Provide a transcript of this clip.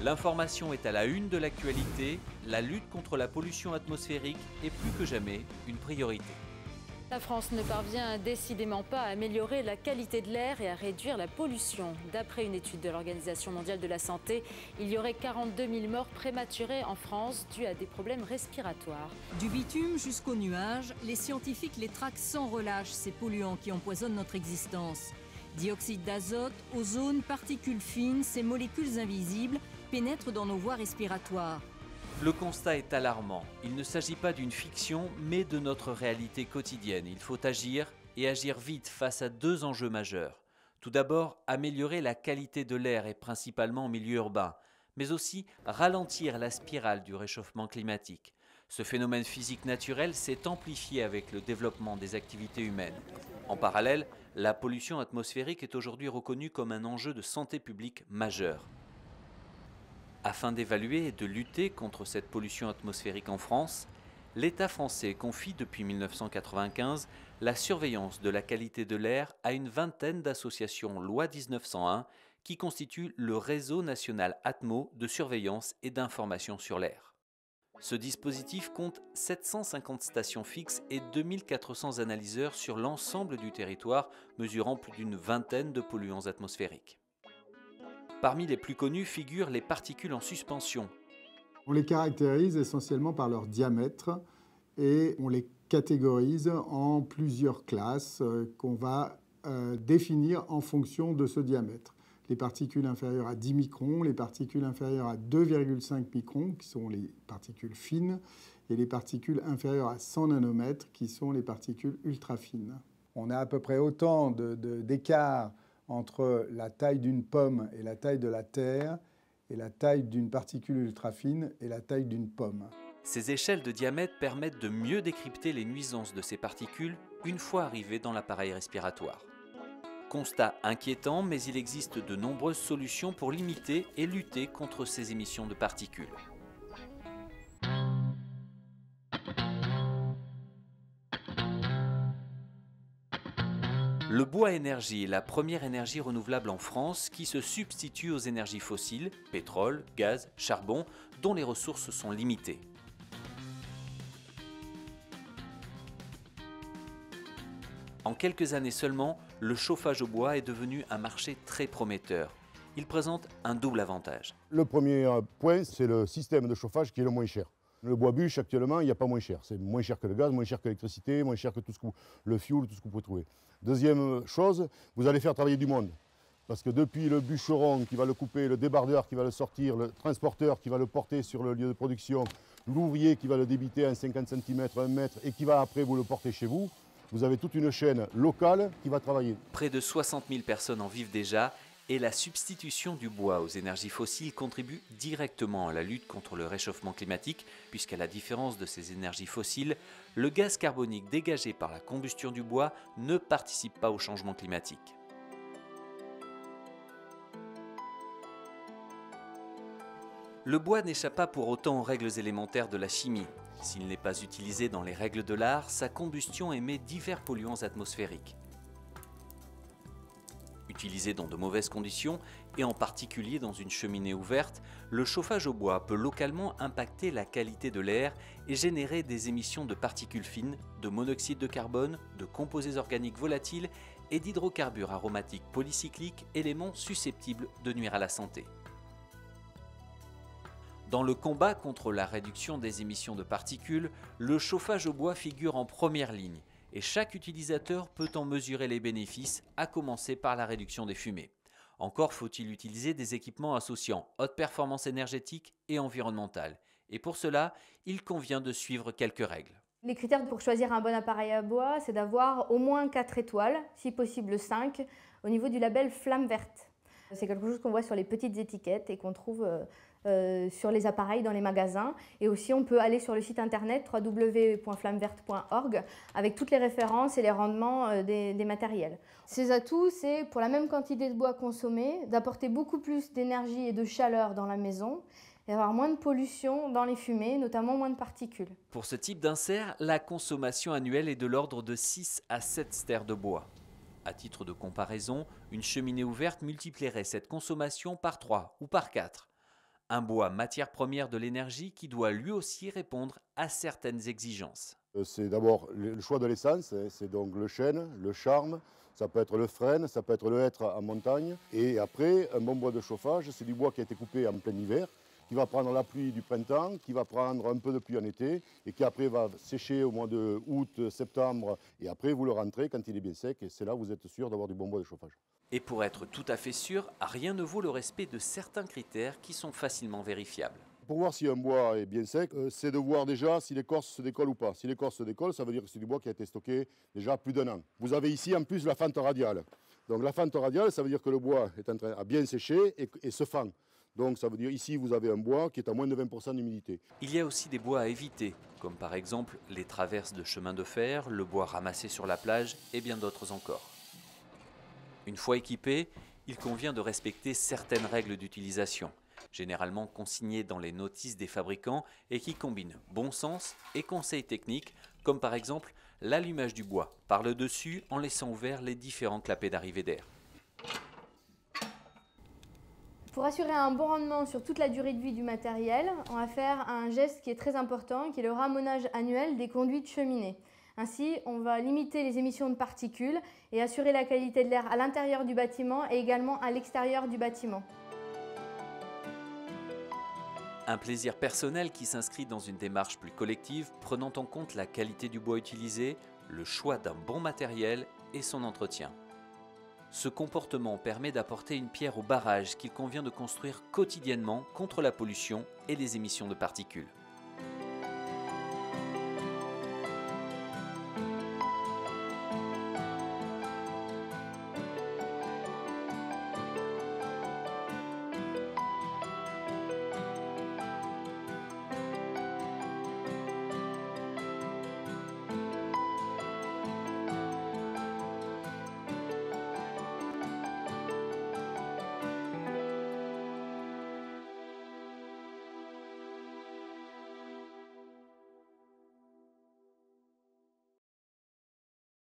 L'information est à la une de l'actualité, la lutte contre la pollution atmosphérique est plus que jamais une priorité. La France ne parvient décidément pas à améliorer la qualité de l'air et à réduire la pollution. D'après une étude de l'Organisation mondiale de la santé, il y aurait 42 000 morts prématurées en France dues à des problèmes respiratoires. Du bitume jusqu'aux nuages, les scientifiques les traquent sans relâche, ces polluants qui empoisonnent notre existence. Dioxyde d'azote, ozone, particules fines, ces molécules invisibles pénètrent dans nos voies respiratoires. Le constat est alarmant. Il ne s'agit pas d'une fiction, mais de notre réalité quotidienne. Il faut agir, et agir vite face à deux enjeux majeurs. Tout d'abord, améliorer la qualité de l'air, et principalement en milieu urbain, mais aussi ralentir la spirale du réchauffement climatique. Ce phénomène physique naturel s'est amplifié avec le développement des activités humaines. En parallèle, la pollution atmosphérique est aujourd'hui reconnue comme un enjeu de santé publique majeur. Afin d'évaluer et de lutter contre cette pollution atmosphérique en France, l'État français confie depuis 1995 la surveillance de la qualité de l'air à une vingtaine d'associations Loi 1901 qui constituent le réseau national Atmo de surveillance et d'information sur l'air. Ce dispositif compte 750 stations fixes et 2400 analyseurs sur l'ensemble du territoire, mesurant plus d'une vingtaine de polluants atmosphériques. Parmi les plus connus figurent les particules en suspension. On les caractérise essentiellement par leur diamètre et on les catégorise en plusieurs classes qu'on va définir en fonction de ce diamètre. Les particules inférieures à 10 microns, les particules inférieures à 2,5 microns, qui sont les particules fines, et les particules inférieures à 100 nanomètres, qui sont les particules ultra fines. On a à peu près autant d'écart entre la taille d'une pomme et la taille de la Terre, et la taille d'une particule ultra fine et la taille d'une pomme. Ces échelles de diamètre permettent de mieux décrypter les nuisances de ces particules une fois arrivées dans l'appareil respiratoire. Constat inquiétant, mais il existe de nombreuses solutions pour limiter et lutter contre ces émissions de particules. Le bois énergie est la première énergie renouvelable en France qui se substitue aux énergies fossiles, pétrole, gaz, charbon, dont les ressources sont limitées. En quelques années seulement, le chauffage au bois est devenu un marché très prometteur. Il présente un double avantage. Le premier point, c'est le système de chauffage qui est le moins cher. Le bois bûche, actuellement, il n'y a pas moins cher. C'est moins cher que le gaz, moins cher que l'électricité, moins cher que le fioul, tout ce que vous pouvez trouver. Deuxième chose, vous allez faire travailler du monde. Parce que depuis le bûcheron qui va le couper, le débardeur qui va le sortir, le transporteur qui va le porter sur le lieu de production, l'ouvrier qui va le débiter à 50 cm, 1 mètre et qui va après vous le porter chez vous, vous avez toute une chaîne locale qui va travailler. Près de 60 000 personnes en vivent déjà. Et la substitution du bois aux énergies fossiles contribue directement à la lutte contre le réchauffement climatique, puisqu'à la différence de ces énergies fossiles, le gaz carbonique dégagé par la combustion du bois ne participe pas au changement climatique. Le bois n'échappe pas pour autant aux règles élémentaires de la chimie. S'il n'est pas utilisé dans les règles de l'art, sa combustion émet divers polluants atmosphériques. Utilisé dans de mauvaises conditions, et en particulier dans une cheminée ouverte, le chauffage au bois peut localement impacter la qualité de l'air et générer des émissions de particules fines, de monoxyde de carbone, de composés organiques volatiles et d'hydrocarbures aromatiques polycycliques, éléments susceptibles de nuire à la santé. Dans le combat contre la réduction des émissions de particules, le chauffage au bois figure en première ligne. Et chaque utilisateur peut en mesurer les bénéfices, à commencer par la réduction des fumées. Encore faut-il utiliser des équipements associant haute performance énergétique et environnementale. Et pour cela, il convient de suivre quelques règles. Les critères pour choisir un bon appareil à bois, c'est d'avoir au moins 4 étoiles, si possible 5, au niveau du label Flamme Verte. C'est quelque chose qu'on voit sur les petites étiquettes et qu'on trouve sur les appareils dans les magasins. Et aussi, on peut aller sur le site internet www.flammeverte.org avec toutes les références et les rendements des matériels. Ces atouts, c'est pour la même quantité de bois consommé, d'apporter beaucoup plus d'énergie et de chaleur dans la maison et avoir moins de pollution dans les fumées, notamment moins de particules. Pour ce type d'insert, la consommation annuelle est de l'ordre de 6 à 7 stères de bois. À titre de comparaison, une cheminée ouverte multiplierait cette consommation par 3 ou par 4. Un bois matière première de l'énergie qui doit lui aussi répondre à certaines exigences. C'est d'abord le choix de l'essence, c'est donc le chêne, le charme, ça peut être le frêne, ça peut être le hêtre en montagne. Et après, un bon bois de chauffage, c'est du bois qui a été coupé en plein hiver, qui va prendre la pluie du printemps, qui va prendre un peu de pluie en été et qui après va sécher au mois de août, septembre. Et après, vous le rentrez quand il est bien sec et c'est là où vous êtes sûr d'avoir du bon bois de chauffage. Et pour être tout à fait sûr, rien ne vaut le respect de certains critères qui sont facilement vérifiables. Pour voir si un bois est bien sec, c'est de voir déjà si l'écorce se décolle ou pas. Si l'écorce se décolle, ça veut dire que c'est du bois qui a été stocké déjà plus d'1 an. Vous avez ici en plus la fente radiale. Donc la fente radiale, ça veut dire que le bois est en train de bien sécher et se fend. Donc ça veut dire ici vous avez un bois qui est à moins de 20% d'humidité. Il y a aussi des bois à éviter, comme par exemple les traverses de chemin de fer, le bois ramassé sur la plage et bien d'autres encore. Une fois équipé, il convient de respecter certaines règles d'utilisation, généralement consignées dans les notices des fabricants et qui combinent bon sens et conseils techniques, comme par exemple l'allumage du bois par le dessus en laissant ouverts les différents clapets d'arrivée d'air. Pour assurer un bon rendement sur toute la durée de vie du matériel, on va faire un geste qui est très important, qui est le ramonage annuel des conduits de cheminée. Ainsi, on va limiter les émissions de particules et assurer la qualité de l'air à l'intérieur du bâtiment et également à l'extérieur du bâtiment. Un plaisir personnel qui s'inscrit dans une démarche plus collective, prenant en compte la qualité du bois utilisé, le choix d'un bon matériel et son entretien. Ce comportement permet d'apporter une pierre au barrage qu'il convient de construire quotidiennement contre la pollution et les émissions de particules.